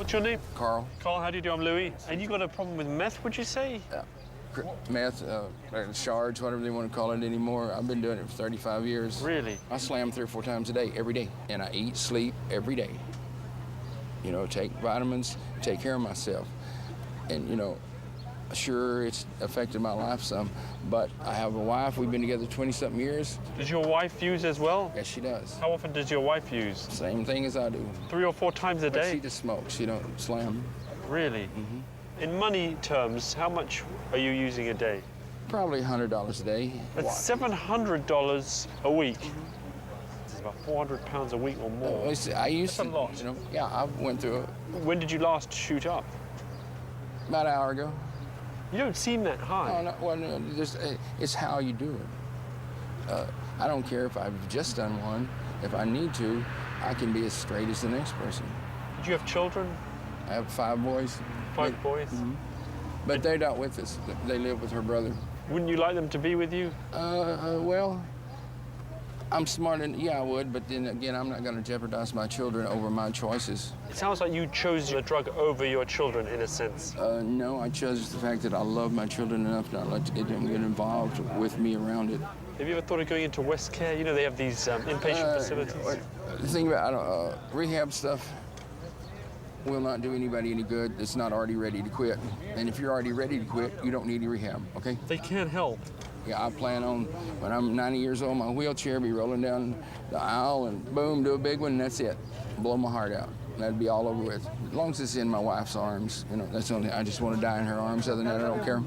What's your name? Carl. Carl, how do you do? I'm Louis. And you got a problem with meth, would you say? Yeah. Meth, shards, whatever they want to call it anymore. I've been doing it for 35 years. Really? I slam 3 or 4 times a day, every day. And I eat, sleep every day. You know, take vitamins, take care of myself. And, you know, sure, it's affected my life some, but I have a wife. We've been together 20-something years. Does your wife use as well? Yes, she does. How often does your wife use? Same thing as I do. 3 or 4 times a But day? she just smokes. She don't slam. Really? Mm-hmm. In money terms, how much are you using a day? Probably $100 a day. That's $700 a week. It's about 400 pounds a week or more. I used That's a to, lot. you know, yeah, I went through it When did you last shoot up? about an hour ago. You don't seem that high. No, well, no, it's how you do it. I don't care if I've just done one. If I need to, I can be as straight as the next person. Did you have children? I have 5 boys. 5 boys? Mm-hmm. But they're not with us. They live with her brother. Wouldn't you like them to be with you? Well, I'm smart, and yeah, I would, but then again, I'm not going to jeopardize my children over my choices. It sounds like you chose the drug over your children, in a sense. No, I chose the fact that I love my children enough not to let them get involved with me around it. Have you ever thought of going into West Care? You know, they have these inpatient facilities. The thing about rehab stuff will not do anybody any good that's not already ready to quit. And if you're already ready to quit, you don't need any rehab, okay? They can't help. Yeah, I plan on, when I'm 90 years old, my wheelchair be rolling down the aisle and boom, do a big one, and that's it. Blow my heart out. That'd be all over with. As long as it's in my wife's arms, you know, that's the only, I just want to die in her arms. Other than that, I don't care.